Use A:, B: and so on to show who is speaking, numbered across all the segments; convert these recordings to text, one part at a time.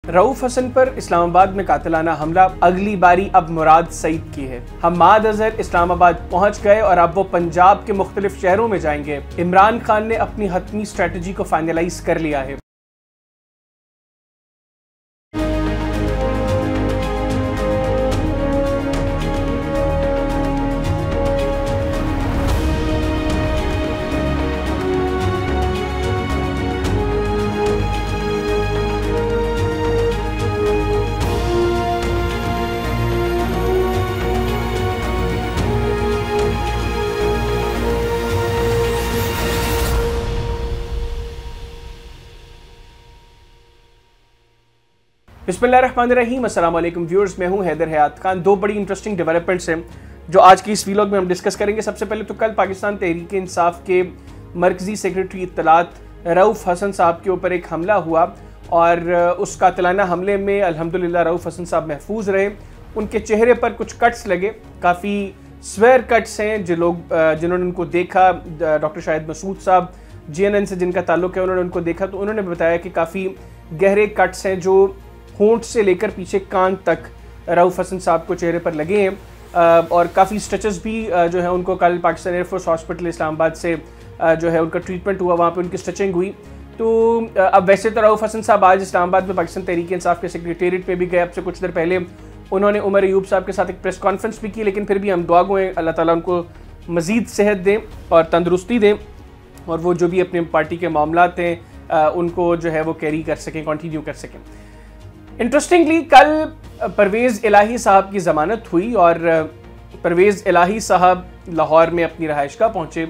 A: रऊफ हसन पर इस्लामाबाद में कातिलाना हमला, अगली बारी अब मुराद सईद की है। हम्माद अजहर इस्लामाबाद पहुंच गए और अब वो पंजाब के मुख्तलिफ शहरों में जाएंगे। इमरान खान ने अपनी हतमी स्ट्रेटजी को फाइनलाइज कर लिया है। बिस्मिल्लाहिर्रहमानिर्रहीम, अस्सलाम वालेकुम व्यूअर्स, मैं हूं हैदर हयात खान। दो बड़ी इंटरेस्टिंग डेवलपमेंट्स हैं जो आज की इस वीलॉग में हम डिस्कस करेंगे। सबसे पहले तो कल पाकिस्तान तहरीक इंसाफ के मरकजी सेक्रेटरी इत्तलात रऊफ हसन साहब के ऊपर एक हमला हुआ और उस कातिलाना हमले में अल्हम्दुलिल्लाह रऊफ हसन साहब महफूज रहे। उनके चेहरे पर कुछ कट्स लगे, काफ़ी स्वेयर कट्स हैं। जिन्होंने उनको देखा, डॉक्टर शाहिद मसूद साहब JNN से जिनका ताल्लुक है, उन्होंने उनको देखा तो उन्होंने बताया कि काफ़ी गहरे कट्स हैं जो होंठ से लेकर पीछे कान तक रऊफ हसन साहब को चेहरे पर लगे हैं और काफ़ी स्टिचेस भी जो है उनको कल पाकिस्तान एयरफोर्स हॉस्पिटल इस्लामाबाद से जो है उनका ट्रीटमेंट हुआ, वहाँ पे उनकी स्टिचिंग हुई। तो अब वैसे तो रऊफ हसन साहब आज इस्लामाबाद में पाकिस्तान तहरीक इंसाफ के सेक्रेटेरिएट पे भी गए। अब से कुछ देर पहले उन्होंने उमर अयूब साहब के साथ एक प्रेस कॉन्फ्रेंस भी की, लेकिन फिर भी हम दुआ गो हैं अल्लाह ताला उनको मज़ीद सेहत दें और तंदुरुस्ती दें और वो जो भी अपनी पार्टी के मामलात हैं उनको जो है वो कैरी कर सकें, कंटिन्यू कर सकें। इंटरेस्टिंगली कल परवेज़ इलाही साहब की ज़मानत हुई और परवेज़ इलाही साहब लाहौर में अपनी रहायशगाह पहुँचे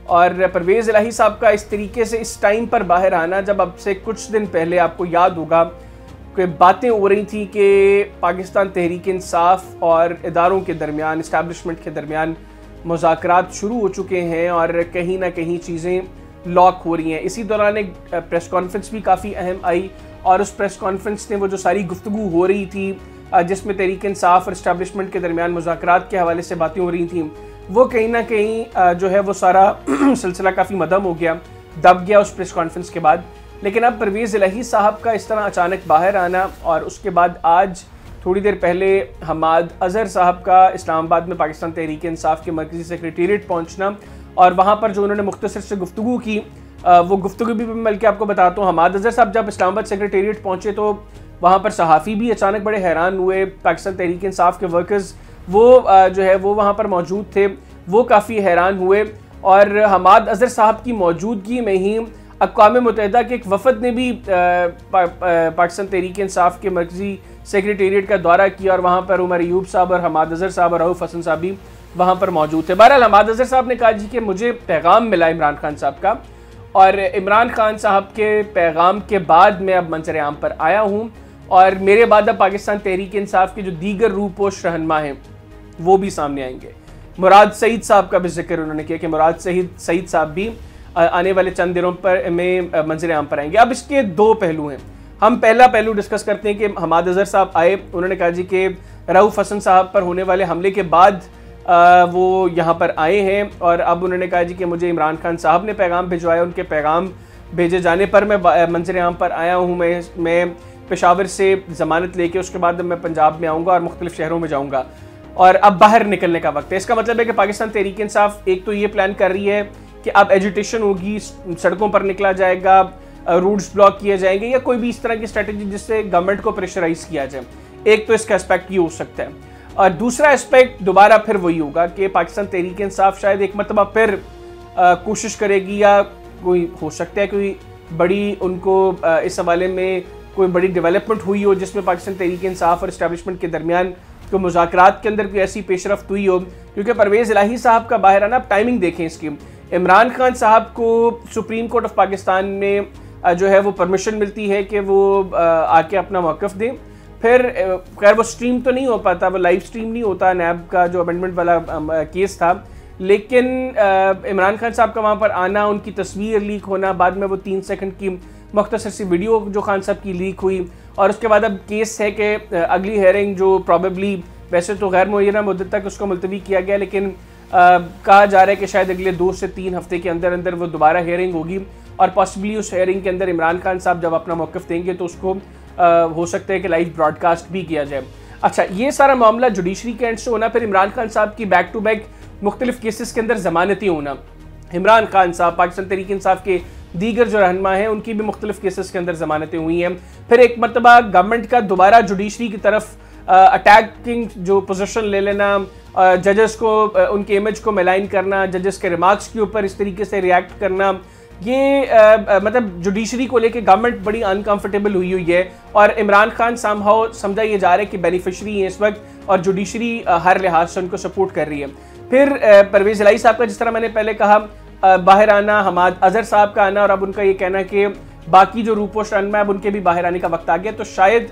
A: और परवेज़ इलाही साहब का इस तरीके से इस टाइम पर बाहर आना, जब अब से कुछ दिन पहले आपको याद होगा कि बातें हो रही थी कि पाकिस्तान तहरीक इंसाफ और इदारों के दरमियान, इस्टेब्लिशमेंट के दरमियान मुज़ाकरात शुरू हो चुके हैं और कहीं ना कहीं चीज़ें लॉक हो रही हैं। इसी दौरान एक प्रेस कॉन्फ्रेंस भी काफ़ी अहम आई और उस प्रेस कॉन्फ्रेंस में वो जो सारी गुफ्तगू हो रही थी जिसमें तहरीक इंसाफ और इस्टेब्लिशमेंट के दरमियान मुज़ाकरात के हवाले से बातें हो रही थी, वो कहीं ना कहीं जो है वो सारा सिलसिला काफ़ी मदम हो गया, दब गया उस प्रेस कॉन्फ्रेंस के बाद। लेकिन अब परवेज़ इलाही साहब का इस तरह अचानक बाहर आना और उसके बाद आज थोड़ी देर पहले हम्माद अजहर साहब का इस्लामाबाद में पाकिस्तान तहरीक इंसाफ के मरकजी सेक्रेटेरिएट पहुँचना और वहाँ पर जो उन्होंने मुख्तसर से गुफ्तगू की, वो गुफ्तगू भी बल्कि आपको बताता हूँ। हम्माद अजहर साहब जब इस्लामाबाद सेक्रेटेरिएट पहुँचे तो वहाँ पर सहाफ़ी भी अचानक बड़े हैरान हुए। पाकिस्तान तहरीक इंसाफ के वर्कर्स वो जो है वो वहाँ पर मौजूद थे, वो काफ़ी हैरान हुए और हम्माद अजहर साहब की मौजूदगी में ही अक़वाम मुत्तहिदा के एक वफ़द ने भी पाकिस्तान तहरीक इंसाफ के मरकजी सेक्रेटेरिएट का दौरा किया और वहाँ पर उमर अयूब साहब और हम्माद अजहर साहब और रऊफ हसन साहब भी वहाँ पर मौजूद थे। बहरहाल हम्माद अजहर साहब ने कहा जी कि मुझे पैगाम मिला इमरान खान साहब का और इमरान खान साहब के पैगाम के बाद मैं अब मंजर आम पर आया हूँ और मेरे बाद अब पाकिस्तान तहरीक इंसाफ के जो दीगर रूपोश रहनुमा हैं वो भी सामने आएंगे। मुराद सईद साहब का भी जिक्र उन्होंने किया कि मुराद सईद साहब भी आने वाले चंद दिनों पर में मंजर आम पर आएंगे। अब इसके दो पहलू हैं। हम पहला पहलू डिस्कस करते हैं कि हम्माद अजहर साहब आए, उन्होंने कहा जी कि रऊफ हसन साहब पर होने वाले हमले के बाद वो यहाँ पर आए हैं और अब उन्होंने कहा जी कि मुझे इमरान खान साहब ने पैगाम भिजवाया, उनके पैगाम भेजे जाने पर मैं मंजर आम पर आया हूँ। मैं पेशावर से ज़मानत लेके उसके बाद मैं पंजाब में आऊँगा और मुख्तलिफ शहरों में जाऊँगा और अब बाहर निकलने का वक्त है। इसका मतलब है कि पाकिस्तान तहरीक इंसाफ एक तो ये प्लान कर रही है कि अब एजिटेशन होगी, सड़कों पर निकला जाएगा, रूट्स ब्लॉक किए जाएंगे या कोई भी इस तरह की स्ट्रेटजी जिससे गवर्नमेंट को प्रेशराइज किया जाए। एक तो इसका एस्पेक्ट ये हो सकता है और दूसरा एस्पेक्ट दोबारा फिर वही होगा कि पाकिस्तान तहरीक इंसाफ शायद एक मरतबा फिर कोशिश करेगी या कोई हो सकता है कोई बड़ी उनको इस हवाले में कोई बड़ी डेवलपमेंट हुई हो जिसमें पाकिस्तान तहरीक इंसाफ और इस्टेब्लिशमेंट के दरमियान तो मुज़ाकरात के अंदर कोई ऐसी पेशरफ्त हुई हो। क्योंकि परवेज़ इलाही साहब का बाहर आना, आप टाइमिंग देखें इसकी, इमरान खान साहब को सुप्रीम कोर्ट ऑफ पाकिस्तान में जो है वो परमिशन मिलती है कि वो आके अपना मौक़िफ़ दें। फिर खैर वो स्ट्रीम तो नहीं हो पाता, वो लाइव स्ट्रीम नहीं होता, नैब का जो अमेंडमेंट वाला केस था, लेकिन इमरान खान साहब का वहाँ पर आना, उनकी तस्वीर लीक होना, बाद में वो 3 सेकंड की मुख्तसर सी वीडियो जो खान साहब की लीक हुई और उसके बाद अब केस है कि अगली हेयरिंग जो प्रॉबेबली, वैसे तो गैर मुअय्यना मुद्दत तक उसको मुलतवी किया गया, लेकिन कहा जा रहा है कि शायद अगले 2 से 3 हफ्ते के अंदर अंदर वो दोबारा हेयरिंग होगी और पॉसिबली उस हेयरिंग के अंदर इमरान खान साहब जब अपना मौक़िफ़ देंगे तो उसको हो सकता है कि लाइव ब्रॉडकास्ट भी किया जाए। अच्छा, ये सारा मामला जुडिशरी के एंड से होना, फिर इमरान खान साहब की बैक टू बैक मुख्तलिफ केसेस के अंदर जमानती होना। इमरान खान साहब, पाकिस्तान तहरीक इंसाफ के दीगर जो रहनुमा हैं, उनकी भी मुख्तलिफ केसेस के अंदर जमानतें हुई हैं। फिर एक मरतबा गवर्नमेंट का दोबारा जुडिशरी की तरफ अटैकिंग जो पोजीशन ले लेना, जजेस को उनके इमेज को मेलाइन करना, जजेस के रिमार्क्स के ऊपर इस तरीके से रिएक्ट करना, ये मतलब जुडिशरी को लेके गवर्नमेंट बड़ी अनकंफर्टेबल हुई है और इमरान खान समहाउ समझा ये जा रहा है कि बेनिफिशरी है इस वक्त और जुडिशरी हर लिहाज से उनको सपोर्ट कर रही है। फिर परवेज इलाही साहब का, जिस तरह मैंने पहले कहा, बाहर आना, हमाद अजहर साहब का आना और अब उनका ये कहना कि बाकी जो रूपोश रहनुमा अब उनके भी बाहर आने का वक्त आ गया, तो शायद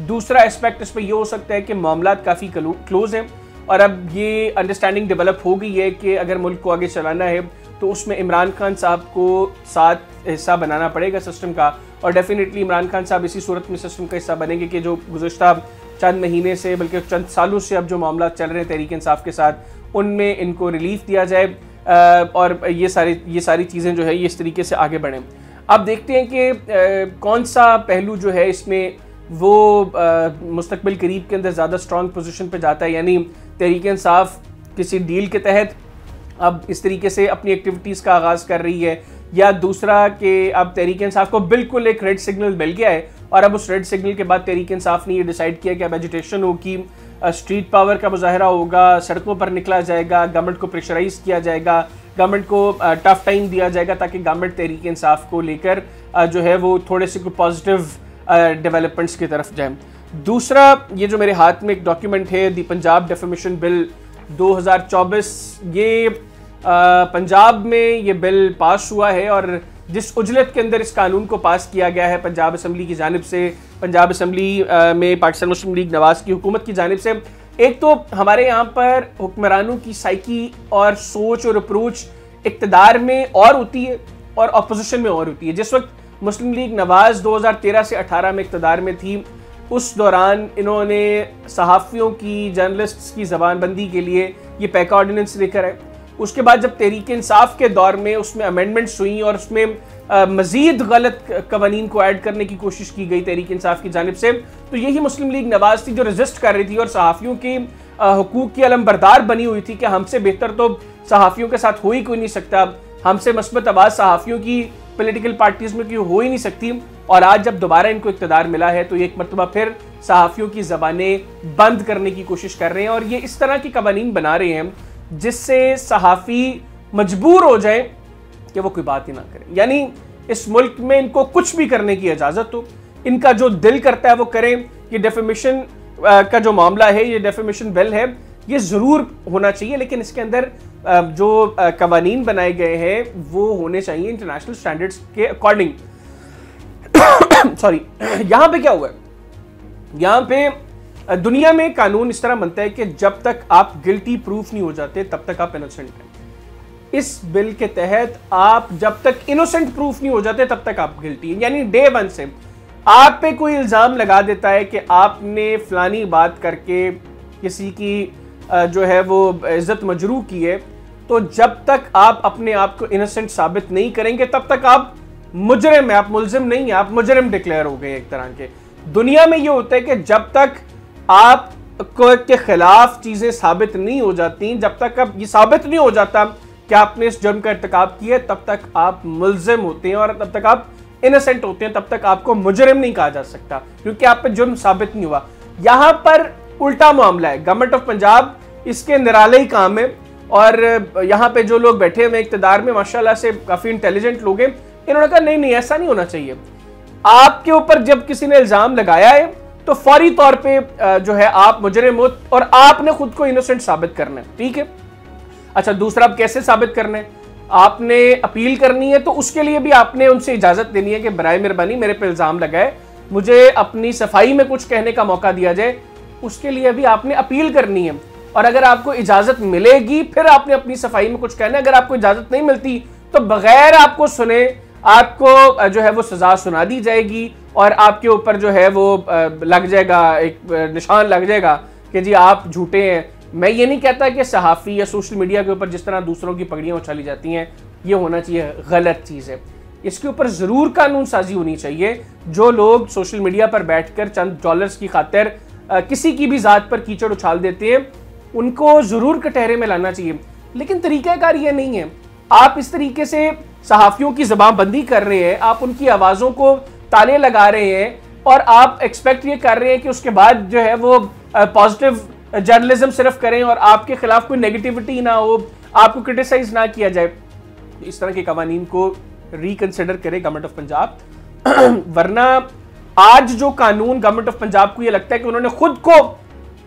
A: दूसरा एस्पेक्ट इस पर यह हो सकता है कि मामला काफ़ी क्लोज हैं और अब ये अंडरस्टैंडिंग डेवलप हो गई है कि अगर मुल्क को आगे चलाना है तो उसमें इमरान खान साहब को साथ हिस्सा बनाना पड़ेगा सिस्टम का, और डेफिनेटली इमरान खान साहब इसी सूरत में सिस्टम का हिस्सा बनेंगे कि जो गुज़श्ता चंद महीने से बल्कि चंद सालों से अब जो मामला चल रहे हैं तहरीक इंसाफ के साथ, उनमें इनको रिलीफ दिया जाए और ये सारी चीज़ें जो है ये इस तरीके से आगे बढ़ें। अब देखते हैं कि कौन सा पहलू जो है इसमें वो मुस्तकबिल करीब के अंदर ज़्यादा स्ट्रॉन्ग पोजीशन पे जाता है, यानी तहरीक इंसाफ किसी डील के तहत अब इस तरीके से अपनी एक्टिविटीज़ का आगाज़ कर रही है, या दूसरा कि अब तहरीक इंसाफ को बिल्कुल एक रेड सिग्नल मिल गया है और अब उस रेड सिग्नल के बाद तहरीक इंसाफ ने ये डिसाइड किया कि अब एजिटेशन होगी, स्ट्रीट पावर का मुजाहरा होगा, सड़कों पर निकला जाएगा, गवर्नमेंट को प्रेशराइज किया जाएगा, गवर्नमेंट को टफ टाइम दिया जाएगा ताकि गवर्नमेंट तहरीक इंसाफ को लेकर जो है वो थोड़े से कोई पॉजिटिव डेवलपमेंट्स की तरफ जाए। दूसरा, ये जो मेरे हाथ में एक डॉक्यूमेंट है, दी पंजाब डेफेमेशन बिल 2024, ये पंजाब में ये बिल पास हुआ है और जिस उजलत के अंदर इस कानून को पास किया गया है पंजाब असम्बली की जानिब से, पंजाब असम्बली में पाकिस्तान मुस्लिम लीग नवाज की हुकूमत की जानिब से, एक तो हमारे यहाँ पर हुक्मरानों की साइकी और सोच और अप्रोच इक़्तिदार में और होती है और अपोजिशन में और होती है। जिस वक्त मुस्लिम लीग नवाज 2013 से 18 में इक़्तिदार में थी, उस दौरान इन्होंने सहाफ़ियों की, जर्नलिस्ट्स की ज़बानबंदी के लिए ये पैका ऑर्डिनेंस लेकर आए। उसके बाद जब तहरीक इंसाफ के दौर में उसमें अमेंडमेंट्स हुई और उसमें मज़ीद गलत कवानीन को ऐड करने की कोशिश की गई तहरीक इंसाफ की जानिब से, तो यही मुस्लिम लीग नवाज थी जो रेजिस्ट कर रही थी और सहाफ़ियों की हुकूक की अलमबरदार बनी हुई थी कि हमसे बेहतर तो सहाफ़ियों के साथ हो ही कोई नहीं सकता, हमसे मस्बत आवाज़ सहाफ़ियों की पॉलिटिकल पार्टीज़ में क्यों हो ही नहीं सकती। और आज जब दोबारा इनको इक़्तिदार मिला है तो एक मरतबा फिर सहाफ़ियों की ज़बानें बंद करने की कोशिश कर रहे हैं और ये इस तरह की कवानीन बना रहे हैं जिससे सहाफ़ी मजबूर हो जाए कि वो कोई बात ही ना करें। यानी इस मुल्क में इनको कुछ भी करने की इजाज़त हो, इनका जो दिल करता है वो करें। ये डेफेमेशन का जो मामला है, ये डेफेमेशन बिल है, ये ज़रूर होना चाहिए, लेकिन इसके अंदर जो कवानीन बनाए गए हैं वो होने चाहिए इंटरनेशनल स्टैंडर्ड्स के अकॉर्डिंग। सॉरी, यहाँ पे क्या हुआ है, यहाँ पे दुनिया में कानून इस तरह बनता है कि जब तक आप गिल्टी प्रूफ नहीं हो जाते तब तक आप इनोसेंट हैं। इस बिल के तहत आप जब तक इनोसेंट प्रूफ नहीं हो जाते तब तक आप गिल्टी हैं। यानी डे वन से आप पे कोई इल्ज़ाम लगा देता है कि आपने फलानी बात करके किसी की जो है वो इज्जत मजरूह की है, तो जब तक आप अपने आप को इनोसेंट साबित नहीं करेंगे तब तक आप मुजरिम हैं, आप मुल्जिम नहीं हैं, आप मुजरिम डिक्लेयर हो गए एक तरह के। दुनिया में ये होता है कि जब तक आप के खिलाफ चीज़ें साबित नहीं हो जाती, जब तक अब ये साबित नहीं हो जाता कि आपने इस जुर्म का इर्तिकाब किया है, तब तक आप मुल्जिम होते हैं और तब तक आप इनोसेंट होते हैं, तब तक आपको मुजरिम नहीं कहा जा सकता क्योंकि आप पे जुर्म साबित नहीं हुआ। यहाँ पर उल्टा मामला है। गवर्नमेंट ऑफ पंजाब इसके निराले ही काम है और यहाँ पे जो लोग बैठे हुए इक़्तिदार में माशाल्लाह से काफ़ी इंटेलिजेंट लोग हैं, इन्होंने कहा नहीं ऐसा नहीं होना चाहिए। आपके ऊपर जब किसी ने इल्ज़ाम लगाया है तो फौरी तौर पे जो है आप मुजरिम हो और आपने खुद को इनोसेंट साबित करना है, ठीक है। अच्छा, दूसरा आप कैसे साबित करना है, आपने अपील करनी है तो उसके लिए भी आपने उनसे इजाज़त देनी है कि बराए मेहरबानी मेरे पे इल्ज़ाम लगाए, मुझे अपनी सफाई में कुछ कहने का मौका दिया जाए, उसके लिए भी आपने अपील करनी है। और अगर आपको इजाज़त मिलेगी फिर आपने अपनी सफाई में कुछ कहना है। अगर आपको इजाज़त नहीं मिलती तो बगैर आपको सुने आपको जो है वो सज़ा सुना दी जाएगी और आपके ऊपर जो है वो लग जाएगा, एक निशान लग जाएगा कि जी आप झूठे हैं। मैं ये नहीं कहता कि सहाफ़ी या सोशल मीडिया के ऊपर जिस तरह दूसरों की पगड़ियाँ उछाली जाती हैं ये होना चाहिए, गलत चीज़ है। इसके ऊपर जरूर कानून साजी होनी चाहिए। जो लोग सोशल मीडिया पर बैठकर चंद डॉलर्स की खातिर किसी की भी जात पर कीचड़ उछाल देते हैं, उनको जरूर कटहरे में लाना चाहिए। लेकिन तरीकाकार ये नहीं है। आप इस तरीके से सहाफियों की जबानबंदी कर रहे हैं, आप उनकी आवाजों को ताले लगा रहे हैं और आप एक्सपेक्ट ये कर रहे हैं कि उसके बाद जो है वो पॉजिटिव जर्नलिज्म सिर्फ करें और आपके खिलाफ कोई नेगेटिविटी ना हो, आपको क्रिटिसाइज ना किया जाए। इस तरह के कवानीन को रिकंसिडर करे गवर्नमेंट ऑफ पंजाब। वरना आज जो कानून गवर्नमेंट ऑफ पंजाब को ये लगता है कि उन्होंने खुद को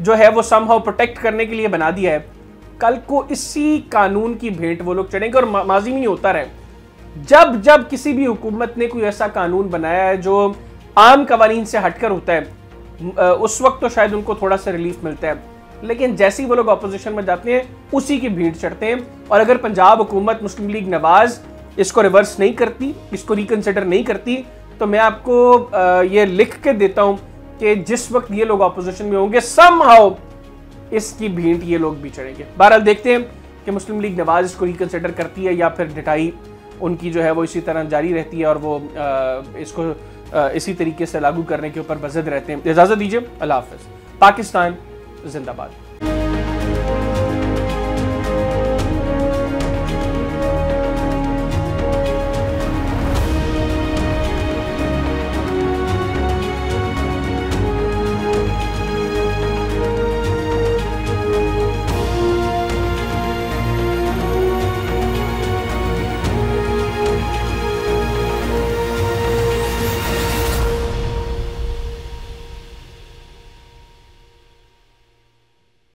A: जो है वो समहाउ प्रोटेक्ट करने के लिए बना दिया है, कल को इसी कानून की भेंट वो लोग चढ़ेंगे। और माजी में होता रहे, जब जब किसी भी हुकूमत ने कोई ऐसा कानून बनाया है जो आम कवानीन से हटकर होता है, उस वक्त तो शायद उनको थोड़ा सा रिलीफ मिलता है, लेकिन जैसे ही वो लोग ऑपोजिशन में जाते हैं उसी की भीड़ चढ़ते हैं। और अगर पंजाब हुकूमत मुस्लिम लीग नवाज इसको रिवर्स नहीं करती, इसको रिकंसिडर नहीं करती, तो मैं आपको ये लिख के देता हूं कि जिस वक्त ये लोग ऑपोजिशन में होंगे समहाउ इसकी भीड़ ये लोग भी चढ़ेंगे। बहरहाल देखते हैं कि मुस्लिम लीग नवाज इसको रिकंसिडर करती है या फिर ढिठाई उनकी जो है वो इसी तरह जारी रहती है और वो इसको इसी तरीके से लागू करने के ऊपर बज़द रहते हैं। इजाज़त दीजिए, अल्लाह हाफ़िज़। पाकिस्तान जिंदाबाद।